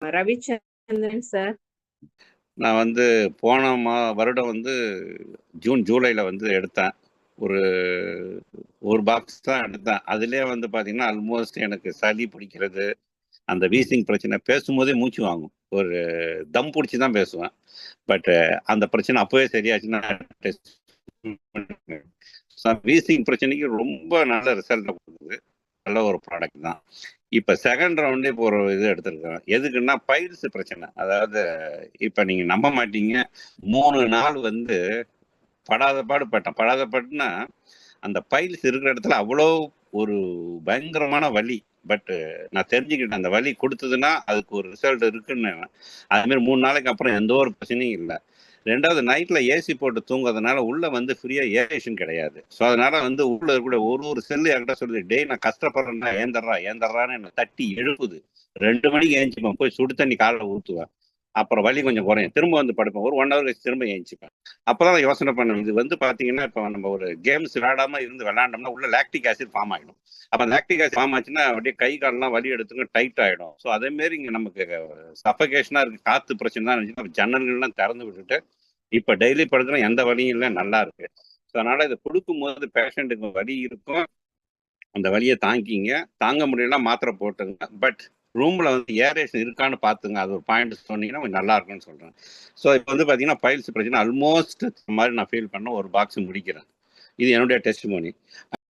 Ravichandran sir. நான் வந்து போன வருடம் வந்து ஜூன், ஜூலைல வந்து எடுத்தேன். ஒரு பாக்ஸ் தான் எடுத்தேன். அதிலே வந்து பார்த்தீங்கன்னா, ஆல்மோஸ்ட் எனக்கு சளி பிடிக்கிறது, அந்த வீசிங் பிரச்சனை பேசும்போதே மூச்சு வாங்கும். ஒரு தம் புடிச்சு தான் பேசுவேன். பட் அந்த பிரச்சனை அப்பவே சரியாச்சுன்னா டெஸ்ட் வீசிங் பிரச்சனைக்கு ரொம்ப நல்ல ரிசல்ட் கொடுக்குது. நல்ல ஒரு ப்ராடக்ட் தான். இப்ப செகண்ட் ரவுண்டே இப்போ ஒரு இது எடுத்திருக்கேன். எதுக்குன்னா பைல்ஸ் பிரச்சனை. அதாவது இப்ப நீங்க நம்ப மாட்டீங்க. 3 நாள் வந்து படாத பாடு பட்டேன். படாத பாடுன்னா, அந்த பைல்ஸ் இருக்கிற இடத்துல அவ்வளோ ஒரு பயங்கரமான வலி. பட் நான் தெரிஞ்சுக்கிட்டேன். அந்த வலி குடுத்ததுன்னா, அதுக்கு ஒரு ரிசல்ட் இருக்குன்னு. அது மாரி 3 நாளைக்கு அப்புறம் எந்த ஒரு பிரச்சனையும் இல்ல. 2வது நைட்ல ஏசி போட்டு தூங்குறதுனால, உள்ள வந்து ஃப்ரீயா ஏரேஷன் கிடையாது. ஸோ, அதனால வந்து உள்ள இருக்கக்கூடிய ஒரு செல்லு என்கிட்ட சொல்லுது, "டேய் நான் கஷ்டப்படுறேன்டா, ஏந்திர்றா, ஏந்திர்றான்னு" என்ன தட்டி எழுப்புது. 2 மணிக்கு எந்திச்சுப்பேன். போய் சுடு தண்ணி கால்ல ஊத்துவேன். அப்புறம் வலி கொஞ்சம் குறையும். திரும்ப வந்து படுப்பேன். ஒரு 1 ஹவர் கழிச்சு திரும்ப எந்திச்சுப்பேன். அப்பதான் நான் யோசனை பண்ணேன். இது வந்து பார்த்தீங்கன்னா, இப்ப நம்ம ஒரு கேம்ஸ் விளையாடாம இருந்து விளையாண்டோம்னா, உள்ள லாக்டிக் ஆசிட் ஃபார்ம் ஆயிடும். அப்ப லாக்டிக் ஆசிட் ஃபார்ம் ஆச்சுன்னா, அப்படியே கை கால்லாம் வலி எடுத்துங்க டைட் ஆயிடும். ஸோ, அதே மாரி இங்க நமக்கு சஃபகேஷனா இருக்கு. காத்து பிரச்சனை தான் இருந்துச்சுன்னா, ஜன்னல்கள்லாம் திறந்து விட்டுட்டு, இப்ப டெய்லி படுக்கிறேன். எந்த வலியும் இல்ல. நல்லா இருக்கு. ஸோ, அதனால இத குடுக்கும்போது பேஷண்ட்டுக்கு வலி இருக்கும். அந்த வலிய தாங்கிங்க. தாங்க முடியலன்னா மாத்திரை போட்டுங்க. பட் ரூம்ல வந்து ஏரேஷன் இருக்கான்னு பார்த்துங்க. அது ஒரு பாயிண்ட் சொன்னீங்கன்னா கொஞ்சம் நல்லா இருக்கும்னு சொல்றேன். ஸோ, இப்ப வந்து பார்த்தீங்கன்னா, பைல்ஸ் பிரச்சனை ஆல்மோஸ்ட் இந்த மாரி நான் ஃபீல் பண்ண ஒரு பாக்ஸ் முடிக்கிறேன். இது என்னுடைய டெஸ்டிமோனி.